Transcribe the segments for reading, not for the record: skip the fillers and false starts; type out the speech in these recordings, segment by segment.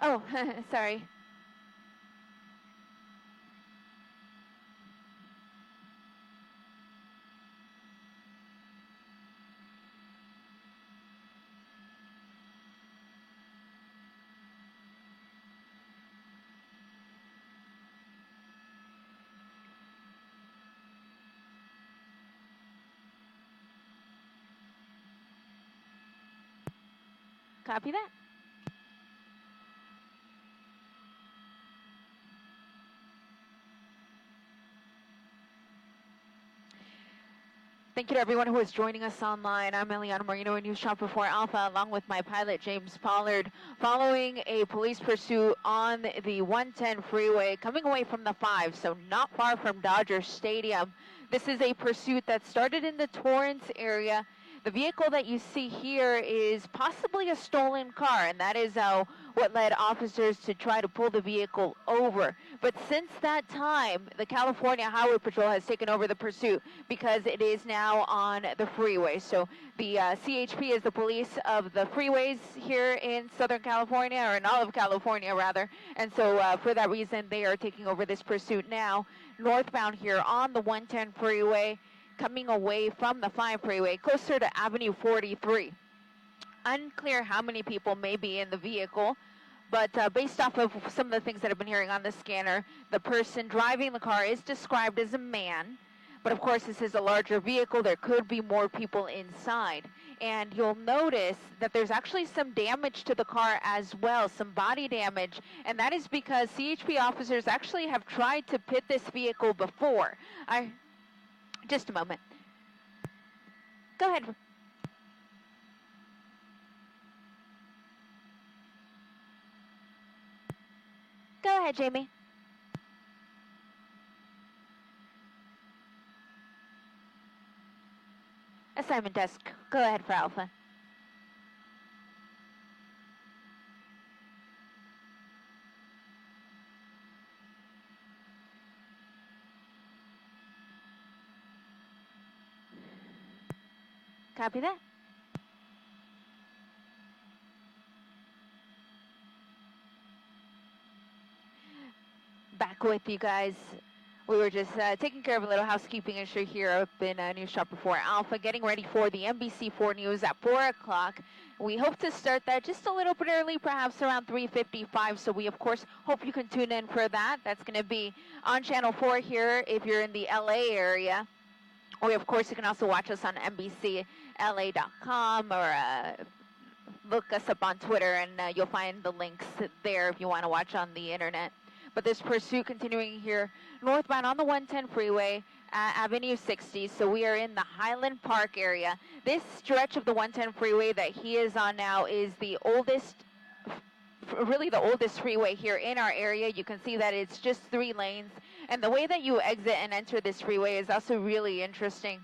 Oh, sorry. Copy that. Thank you to everyone who is joining us online. I'm Eliana Marino, News Chopper 4 Alpha, along with my pilot, James Pollard, following a police pursuit on the 110 freeway, coming away from the 5, so not far from Dodger Stadium. This is a pursuit that started in the Torrance area. The vehicle that you see here is possibly a stolen car, and that is what led officers to try to pull the vehicle over. But since that time, the California Highway Patrol has taken over the pursuit because it is now on the freeway. So the CHP is the police of the freeways here in Southern California, or in all of California rather. And so for that reason, they are taking over this pursuit now, northbound here on the 110 freeway, coming away from the 5 freeway, closer to Avenue 43. Unclear how many people may be in the vehicle, but based off of some of the things that I've been hearing on the scanner, the person driving the car is described as a man. But of course, this is a larger vehicle. There could be more people inside. And you'll notice that there's actually some damage to the car as well, some body damage. And that is because CHP officers actually have tried to pit this vehicle before. Just a moment. Go ahead. Go ahead, Jamie. Assignment desk. Go ahead for Alpha. Copy that. Back with you guys. We were just taking care of a little housekeeping issue here up in News Shopper 4 Alpha, getting ready for the NBC4 News at 4 o'clock. We hope to start that just a little bit early, perhaps around 3:55. So we, of course, hope you can tune in for that. That's going to be on Channel 4 here if you're in the LA area. Or, of course, you can also watch us on NBCLA.com or look us up on Twitter, and you'll find the links there if you want to watch on the internet. But this pursuit continuing here northbound on the 110 freeway at Avenue 60. So we are in the Highland Park area. This stretch of the 110 freeway that he is on now is the oldest, really the oldest freeway here in our area. You can see that it's just 3 lanes. And the way that you exit and enter this freeway is also really interesting.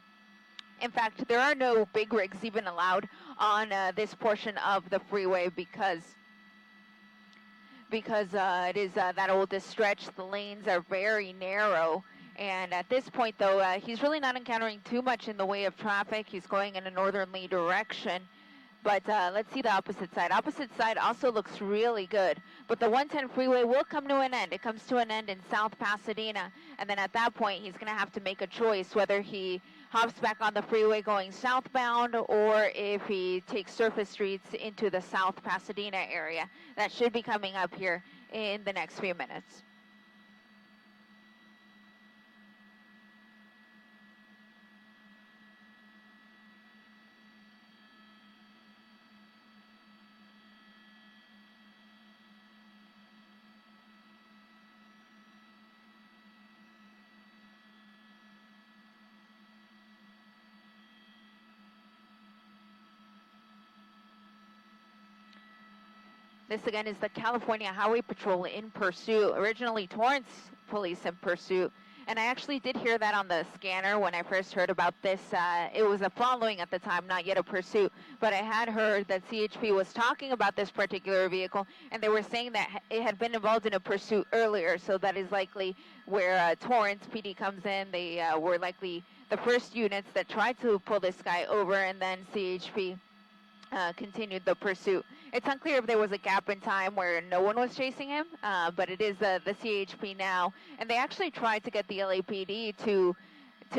In fact, there are no big rigs even allowed on this portion of the freeway because it is that oldest stretch. The lanes are very narrow. And at this point, though, he's really not encountering too much in the way of traffic. He's going in a northerly direction. But let's see the opposite side. Opposite side also looks really good. But the 110 freeway will come to an end. It comes to an end in South Pasadena. And then at that point, he's going to have to make a choice whether he hops back on the freeway going southbound or if he takes surface streets into the South Pasadena area. That should be coming up here in the next few minutes. This again is the California Highway Patrol in pursuit. Originally Torrance Police in pursuit. And I actually did hear that on the scanner when I first heard about this. It was a following at the time, not yet a pursuit. But I had heard that CHP was talking about this particular vehicle, and they were saying that it had been involved in a pursuit earlier. So that is likely where Torrance PD comes in. They were likely the first units that tried to pull this guy over, and then CHP continued the pursuit. It's unclear if there was a gap in time where no one was chasing him, but it is the CHP now. And they actually tried to get the LAPD to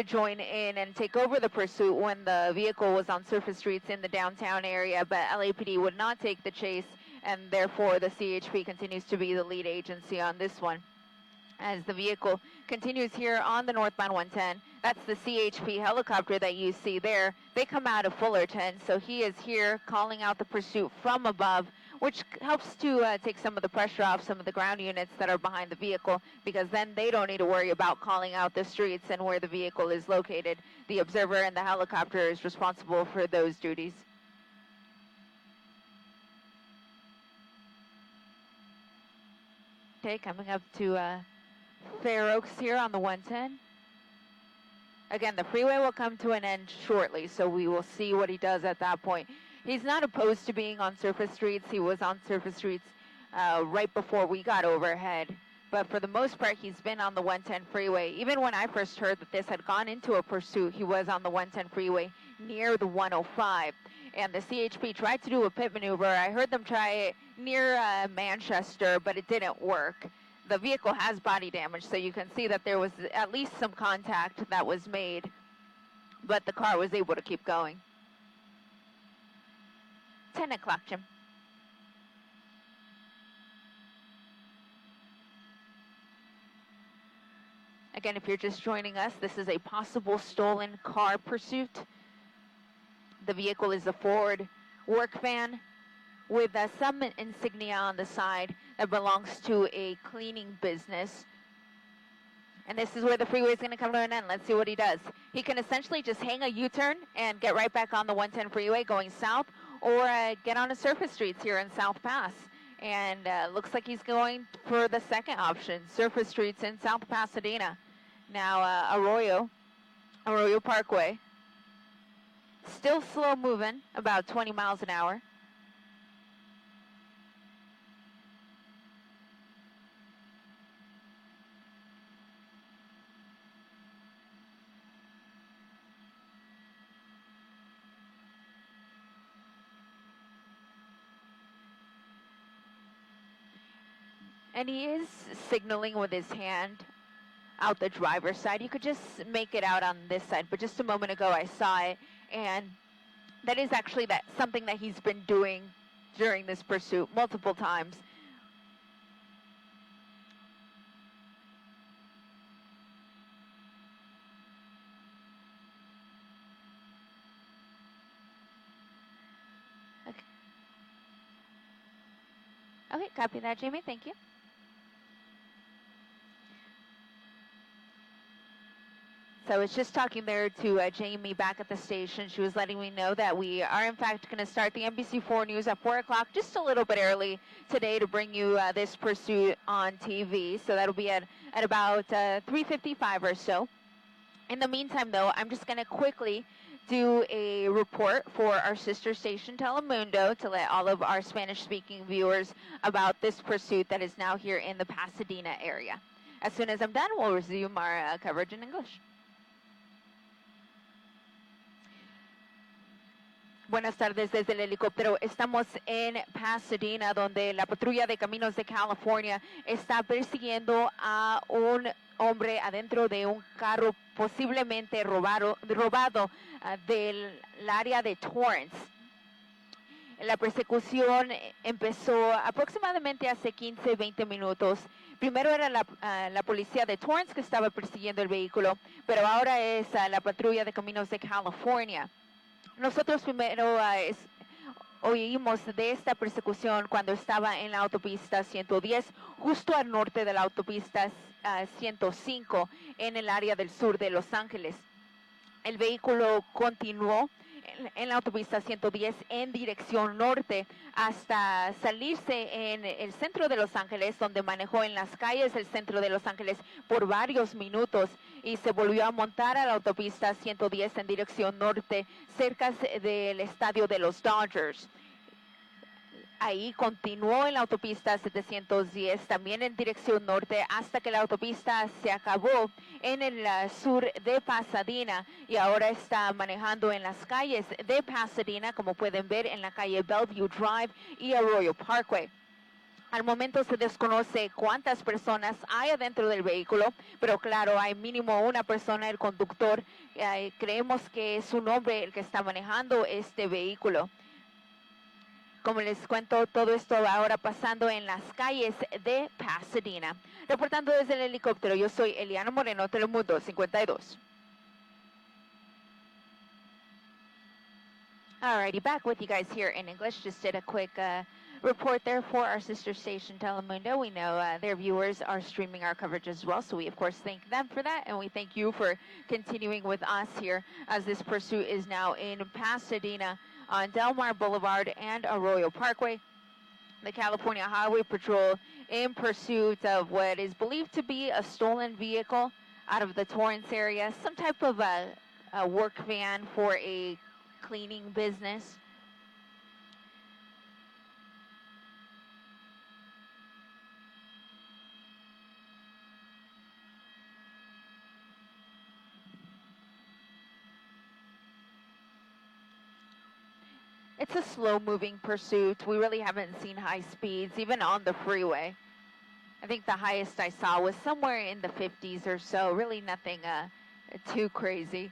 join in and take over the pursuit when the vehicle was on surface streets in the downtown area, but LAPD would not take the chase, and therefore the CHP continues to be the lead agency on this one. As the vehicle continues here on the northbound 110, that's the CHP helicopter that you see there. They come out of Fullerton, so he is here calling out the pursuit from above, which helps to take some of the pressure off some of the ground units that are behind the vehicle, because then they don't need to worry about calling out the streets and where the vehicle is located. The observer and the helicopter is responsible for those duties. Okay, coming up to Fair Oaks here on the 110. Again, the freeway will come to an end shortly, so we will see what he does at that point. He's not opposed to being on surface streets. He was on surface streets right before we got overhead. But for the most part, he's been on the 110 freeway. Even when I first heard that this had gone into a pursuit, he was on the 110 freeway near the 105. And the CHP tried to do a pit maneuver. I heard them try it near Manchester, but it didn't work. The vehicle has body damage, so you can see that there was at least some contact that was made, but the car was able to keep going. 10 o'clock, Jim. Again, if you're just joining us, this is a possible stolen car pursuit. The vehicle is a Ford work van with some insignia on the side that belongs to a cleaning business. And this is where the freeway is going to come to an end. Let's see what he does. He can essentially just hang a U-turn and get right back on the 110 freeway going south, or get on a surface streets here in South Pass. And looks like he's going for the second option, surface streets in South Pasadena. Now Arroyo Parkway. Still slow moving, about 20 miles an hour. And he is signaling with his hand out the driver's side. You could just make it out on this side, but just a moment ago I saw it, and that is actually something that he's been doing during this pursuit multiple times. Okay, copy that, Jamie. Thank you. So I was just talking there to Jamie back at the station. She was letting me know that we are, in fact, going to start the NBC4 News at 4 o'clock, just a little bit early today to bring you this pursuit on TV. So that'll be at about 3:55 or so. In the meantime, though, I'm just going to quickly do a report for our sister station Telemundo to let all of our Spanish-speaking viewers about this pursuit that is now here in the Pasadena area. As soon as I'm done, we'll resume our coverage in English. Buenas tardes desde el helicóptero. Estamos en Pasadena, donde la patrulla de caminos de California está persiguiendo a un hombre adentro de un carro posiblemente robado del área de Torrance. La persecución empezó aproximadamente hace 15-20 minutos. Primero era la policía de Torrance que estaba persiguiendo el vehículo, pero ahora es la patrulla de caminos de California. Nosotros primero oímos de esta persecución cuando estaba en la autopista 110, justo al norte de la autopista 105, en el área del sur de Los Ángeles. El vehículo continuó en la autopista 110 en dirección norte hasta salirse en el centro de Los Ángeles, donde manejó en las calles del centro de Los Ángeles por varios minutos y se volvió a montar a la autopista 110 en dirección norte cerca del estadio de los Dodgers. Ahí continuó en la autopista 710, también en dirección norte, hasta que la autopista se acabó en el sur de Pasadena y ahora está manejando en las calles de Pasadena, como pueden ver en la calle Bellevue Drive y Arroyo Parkway. Al momento se desconoce cuántas personas hay adentro del vehículo, pero claro, hay mínimo una persona, el conductor. Creemos que es un hombre el que está manejando este vehículo. Como les cuento, todo esto ahora pasando en las calles de Pasadena. Reportando desde el helicóptero, yo soy Eliana Moreno, Telemundo 52. Alrighty, back with you guys here in English. Just did a quick report there for our sister station, Telemundo. We know their viewers are streaming our coverage as well, so we of course thank them for that, and we thank you for continuing with us here as this pursuit is now in Pasadena on Del Mar Boulevard and Arroyo Parkway. The California Highway Patrol in pursuit of what is believed to be a stolen vehicle out of the Torrance area, some type of a work van for a cleaning business. It's a slow-moving pursuit. We really haven't seen high speeds, even on the freeway. I think the highest I saw was somewhere in the 50s or so. Really nothing too crazy.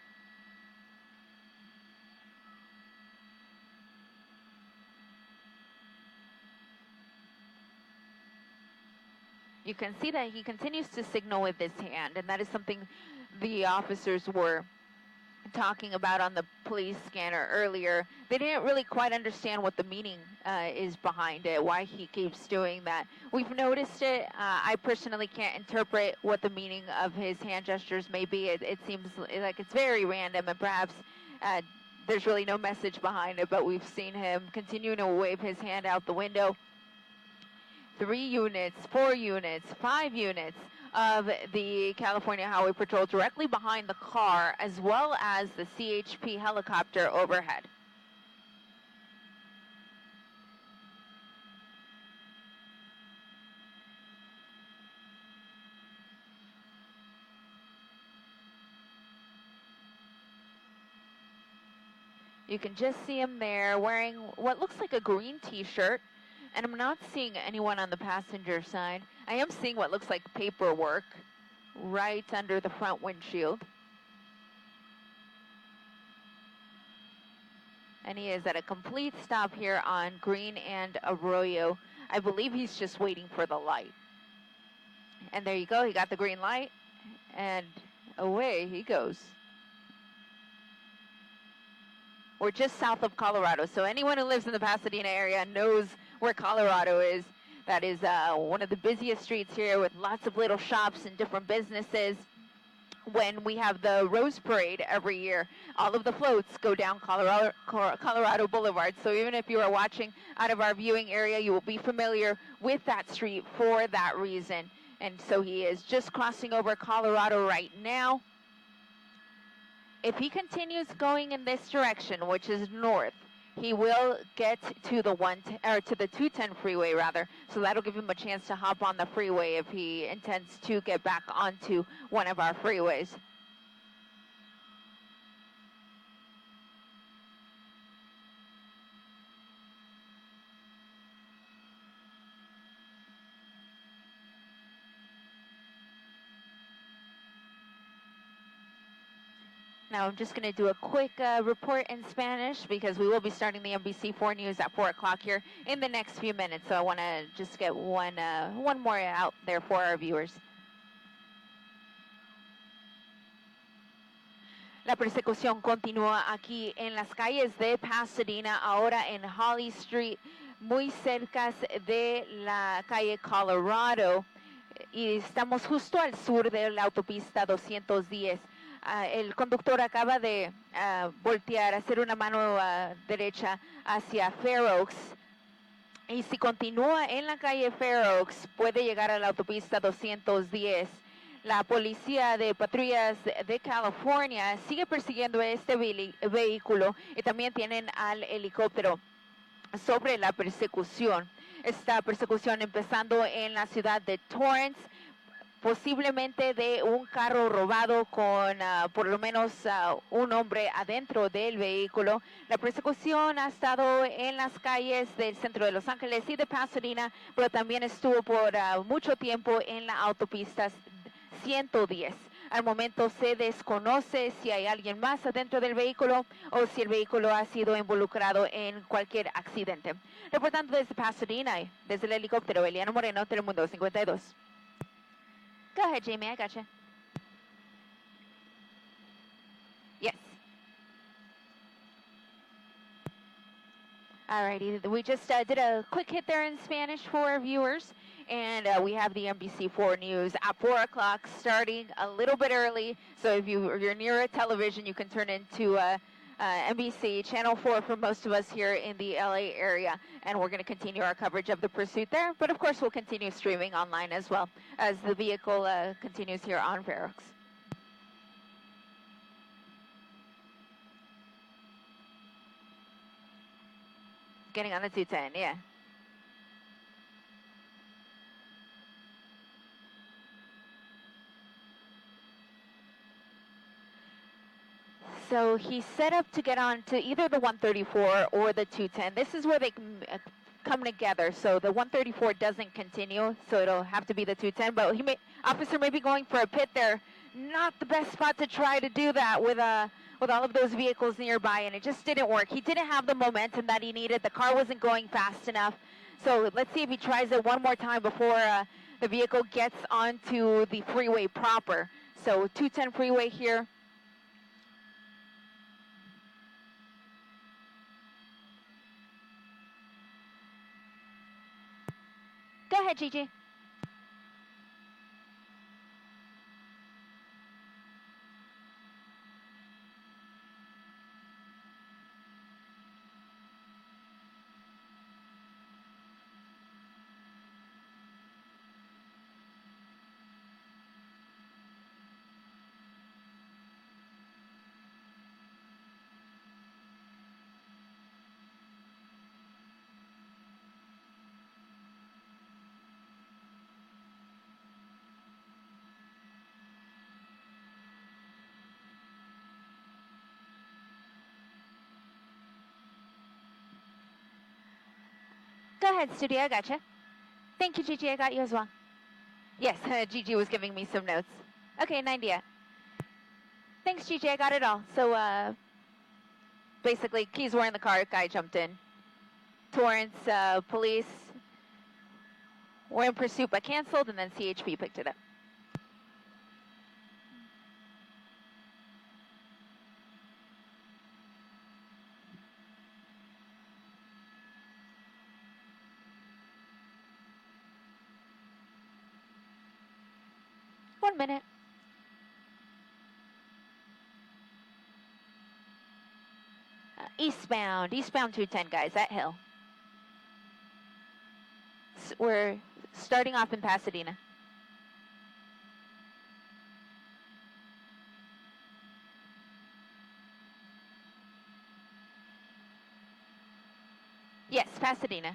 You can see that he continues to signal with his hand, and that is something the officers were talking about on the police scanner earlier. They didn't really quite understand what the meaning is behind it, why he keeps doing that. We've noticed it. I personally can't interpret what the meaning of his hand gestures may be. It seems like it's very random, and perhaps there's really no message behind it, but we've seen him continuing to wave his hand out the window. 3 units, 4 units, 5 units of the California Highway Patrol directly behind the car, as well as the CHP helicopter overhead. You can just see him there wearing what looks like a green t-shirt. And I'm not seeing anyone on the passenger side. I am seeing what looks like paperwork right under the front windshield. And he is at a complete stop here on Green and Arroyo. I believe he's just waiting for the light. And there you go, he got the green light, and away he goes. We're just south of Colorado, so anyone who lives in the Pasadena area knows where Colorado is. That is one of the busiest streets here with lots of little shops and different businesses. When we have the Rose Parade every year, all of the floats go down Colorado Boulevard. So even if you are watching out of our viewing area, you will be familiar with that street for that reason. And so he is just crossing over Colorado right now. If he continues going in this direction, which is north, he will get to the 210 freeway rather. So that'll give him a chance to hop on the freeway if he intends to get back onto one of our freeways. Now I'm just going to do a quick report in Spanish because we will be starting the NBC4 News at 4 o'clock here in the next few minutes. So I want to just get one more out there for our viewers. La persecución continúa aquí en las calles de Pasadena, ahora en Holly Street, muy cerca de la calle Colorado. Y estamos justo al sur de la autopista 210. El conductor acaba de voltear, hacer una mano derecha hacia Fair Oaks. Y si continúa en la calle Fair Oaks, puede llegar a la autopista 210. La policía de patrullas de California sigue persiguiendo este vehículo y también tienen al helicóptero. sobre la persecución. Esta persecución empezando en la ciudad de Torrance, posiblemente de un carro robado con por lo menos un hombre adentro del vehículo. La persecución ha estado en las calles del centro de Los Ángeles y de Pasadena, pero también estuvo por mucho tiempo en la autopista 110. Al momento se desconoce si hay alguien más adentro del vehículo o si el vehículo ha sido involucrado en cualquier accidente. Reportando desde Pasadena, desde el helicóptero, Eliana Moreno, Telemundo 52. Go ahead, Jamie, I gotcha. Yes. Alrighty, we just did a quick hit there in Spanish for our viewers, and we have the NBC4 News at 4 o'clock starting a little bit early, so if you're near a television, you can turn into NBC, Channel 4 for most of us here in the LA area, and we're going to continue our coverage of the pursuit there, but of course we'll continue streaming online as well as the vehicle continues here on Fair Oaks. Getting on the 210, yeah. So he's set up to get on to either the 134 or the 210. This is where they come together. So the 134 doesn't continue, so it'll have to be the 210. But officer may be going for a pit there. Not the best spot to try to do that with all of those vehicles nearby, and it just didn't work. He didn't have the momentum that he needed. The car wasn't going fast enough. So let's see if he tries it one more time before the vehicle gets onto the freeway proper. So 210 freeway here. Go ahead, Gigi. Go ahead, studio, I gotcha. Thank you, Gigi, I got you as well. Yes, Gigi was giving me some notes. Okay, 90. Thanks, Gigi, I got it all. So, basically, keys were in the car, guy jumped in. Torrance, police were in pursuit but canceled, and then CHP picked it up. One minute. Eastbound 210, guys, that hill. We're starting off in Pasadena. Yes, Pasadena.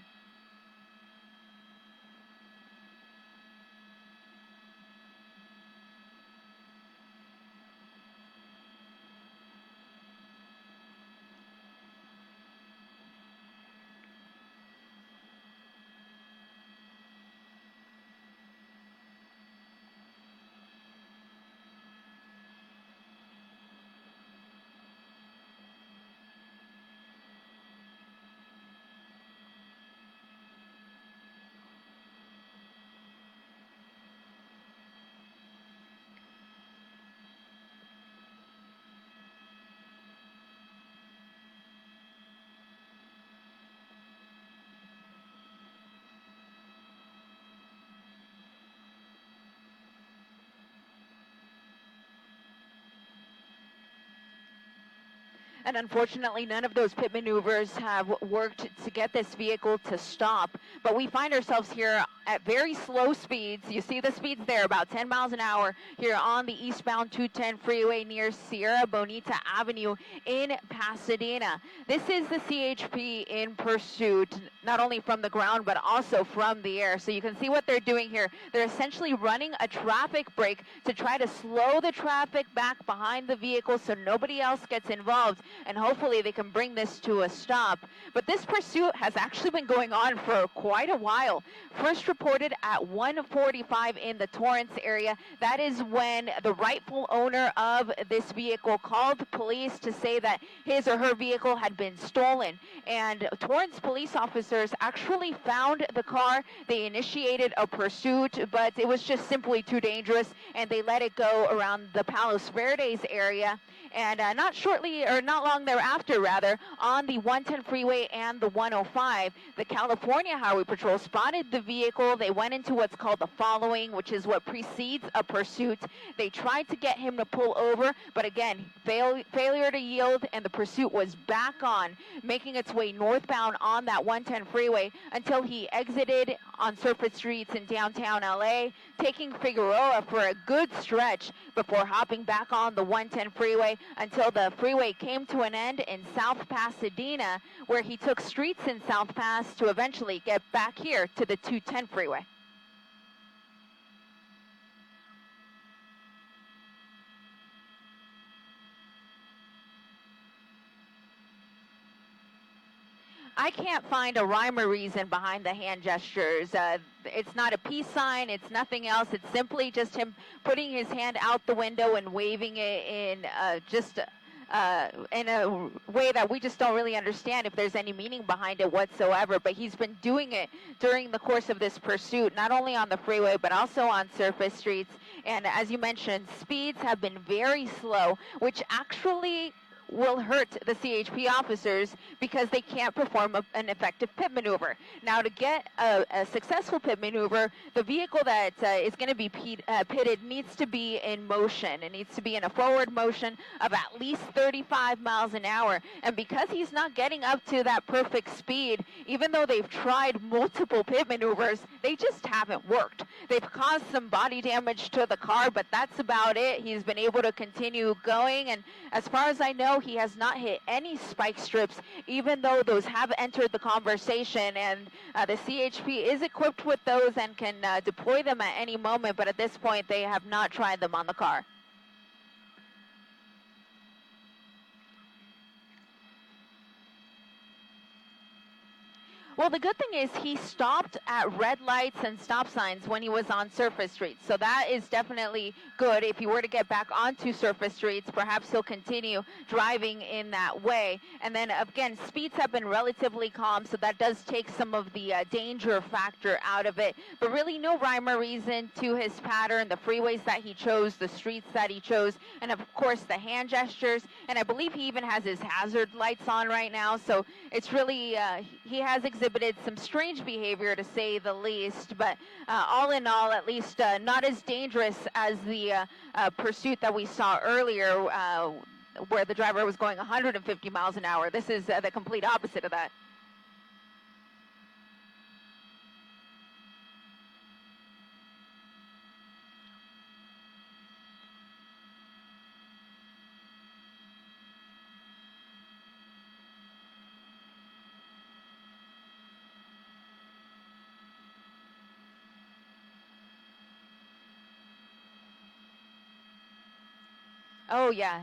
And unfortunately, none of those pit maneuvers have worked to get this vehicle to stop. But we find ourselves here at very slow speeds. You see the speeds there, about 10 miles an hour here on the eastbound 210 freeway near Sierra Bonita Avenue in Pasadena. This is the CHP in pursuit, not only from the ground, but also from the air. So you can see what they're doing here. They're essentially running a traffic brake to try to slow the traffic back behind the vehicle so nobody else gets involved, and hopefully they can bring this to a stop. But this pursuit has actually been going on for quite a while. First reported at 1:45 in the Torrance area. That is when the rightful owner of this vehicle called police to say that his or her vehicle had been stolen. And Torrance police officers actually found the car. They initiated a pursuit, but it was just simply too dangerous, and they let it go around the Palos Verdes area. And not long thereafter, on the 110 freeway and the 105, the California Highway Patrol spotted the vehicle. They went into what's called the following, which is what precedes a pursuit. They tried to get him to pull over, but again, failure to yield, and the pursuit was back on, making its way northbound on that 110 freeway until he exited on surface streets in downtown LA, taking Figueroa for a good stretch before hopping back on the 110 freeway until the freeway came to an end in South Pasadena, where he took streets in South Pass to eventually get back here to the 210 freeway. I can't find a rhyme or reason behind the hand gestures. It's not a peace sign. It's nothing else. It's simply just him putting his hand out the window and waving it in in a way that we just don't really understand if there's any meaning behind it whatsoever. But he's been doing it during the course of this pursuit, not only on the freeway, but also on surface streets. And as you mentioned, speeds have been very slow, which actually will hurt the CHP officers because they can't perform an effective pit maneuver. Now, to get a successful pit maneuver, the vehicle that is going to be pitted needs to be in motion. It needs to be in a forward motion of at least 35 miles an hour. And because he's not getting up to that perfect speed, even though they've tried multiple pit maneuvers, they just haven't worked. They've caused some body damage to the car, but that's about it. He's been able to continue going, and as far as I know, he has not hit any spike strips, even though those have entered the conversation, and the CHP is equipped with those and can deploy them at any moment, but at this point they have not tried them on the car. Well, the good thing is he stopped at red lights and stop signs when he was on surface streets. So that is definitely good. If he were to get back onto surface streets, perhaps he'll continue driving in that way. And then, again, speeds have been relatively calm, so that does take some of the danger factor out of it. But really no rhyme or reason to his pattern, the freeways that he chose, the streets that he chose, and, of course, the hand gestures. And I believe he even has his hazard lights on right now. So it's really, he has exhibited some strange behavior, to say the least, but all in all, at least not as dangerous as the pursuit that we saw earlier, where the driver was going 150 miles an hour. This is the complete opposite of that. Oh, yeah.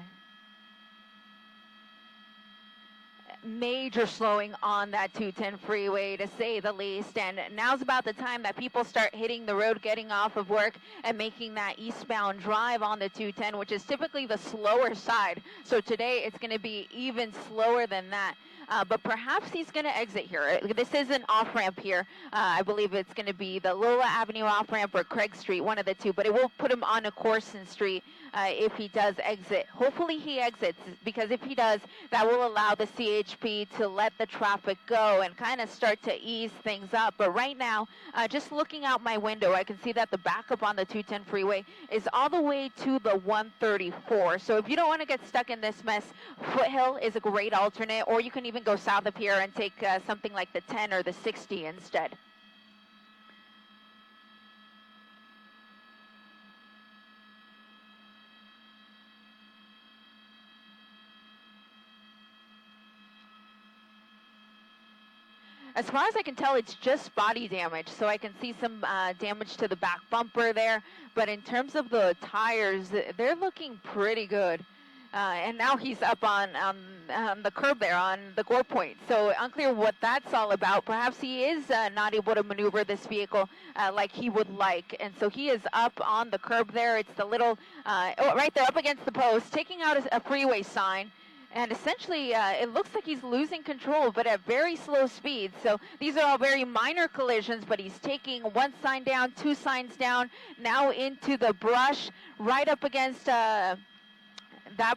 Major slowing on that 210 freeway, to say the least. And now's about the time that people start hitting the road, getting off of work, and making that eastbound drive on the 210, which is typically the slower side. So today it's going to be even slower than that. But perhaps he's going to exit here. This is an off-ramp here. I believe it's going to be the Lola Avenue off-ramp or Craig Street, one of the two. But it will put him on a Corson Street if he does exit. Hopefully he exits, because if he does, that will allow the CHP to let the traffic go and kind of start to ease things up. But right now, just looking out my window, I can see that the backup on the 210 freeway is all the way to the 134. So if you don't want to get stuck in this mess, Foothill is a great alternate, or you can even go south of here and take something like the 10 or the 60 instead. As far as I can tell, it's just body damage. So I can see some damage to the back bumper there. But in terms of the tires, they're looking pretty good. And now he's up on the curb there on the gore point. So unclear what that's all about. Perhaps he is not able to maneuver this vehicle like he would like. And so he is up on the curb there. It's the little, right there up against the post, taking out a freeway sign. And essentially, it looks like he's losing control, but at very slow speed. So these are all very minor collisions, but he's taking one sign down, two signs down, now into the brush, right up against that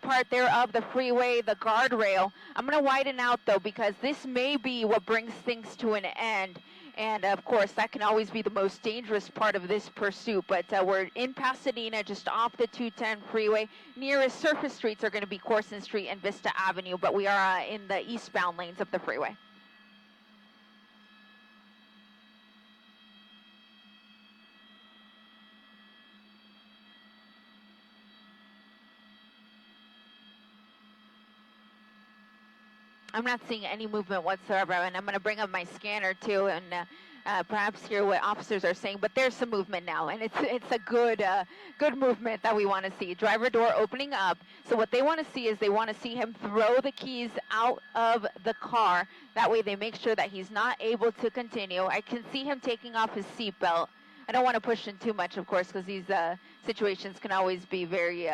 part there of the freeway, the guardrail. I'm going to widen out, though, because this may be what brings things to an end. And, of course, that can always be the most dangerous part of this pursuit. But we're in Pasadena, just off the 210 freeway. Nearest surface streets are going to be Corson Street and Vista Avenue, but we are in the eastbound lanes of the freeway. I'm not seeing any movement whatsoever, and I'm going to bring up my scanner too, and perhaps hear what officers are saying. But there's some movement now, and it's a good movement that we want to see. Driver door opening up. So what they want to see is they want to see him throw the keys out of the car. That way they make sure that he's not able to continue. I can see him taking off his seatbelt. I don't want to push in too much, of course, because these situations can always be very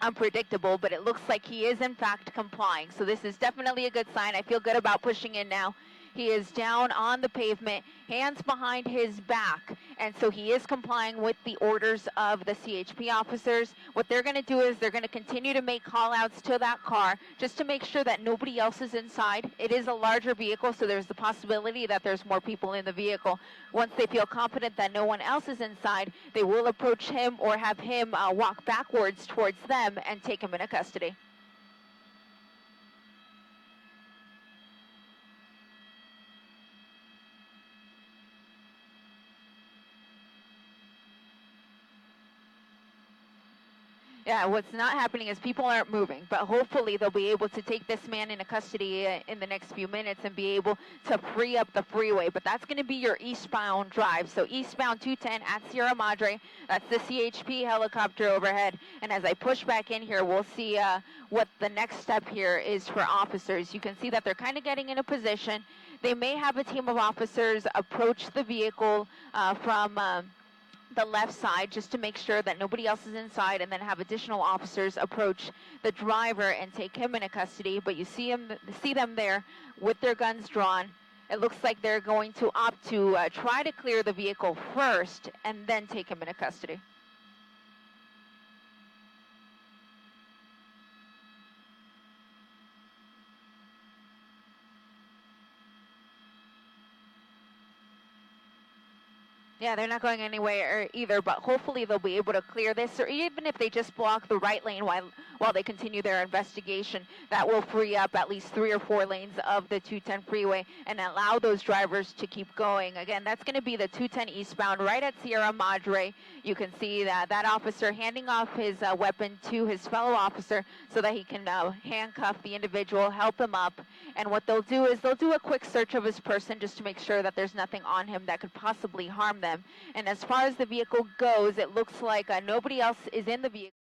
unpredictable, but it looks like he is in fact complying. So this is definitely a good sign. I feel good about pushing in now. He is down on the pavement, hands behind his back, and so he is complying with the orders of the CHP officers. What they're going to do is they're going to continue to make call-outs to that car just to make sure that nobody else is inside. It is a larger vehicle, so there's the possibility that there's more people in the vehicle. Once they feel confident that no one else is inside, they will approach him or have him walk backwards towards them and take him into custody. Yeah, what's not happening is people aren't moving, but hopefully they'll be able to take this man into custody in the next few minutes and be able to free up the freeway. But that's going to be your eastbound drive. So eastbound 210 at Sierra Madre, that's the CHP helicopter overhead. And as I push back in here, we'll see what the next step here is for officers. You can see that they're kind of getting in a position. They may have a team of officers approach the vehicle from the left side just to make sure that nobody else is inside, and then have additional officers approach the driver and take him into custody. But you see them there with their guns drawn. It looks like they're going to opt to try to clear the vehicle first and then take him into custody. Yeah, they're not going anywhere either, but hopefully they'll be able to clear this, or even if they just block the right lane while they continue their investigation, that will free up at least 3 or 4 lanes of the 210 freeway and allow those drivers to keep going. Again, that's going to be the 210 eastbound right at Sierra Madre. You can see that officer handing off his weapon to his fellow officer so that he can handcuff the individual, help him up. And what they'll do is they'll do a quick search of his person just to make sure that there's nothing on him that could possibly harm them. And as far as the vehicle goes, it looks like nobody else is in the vehicle.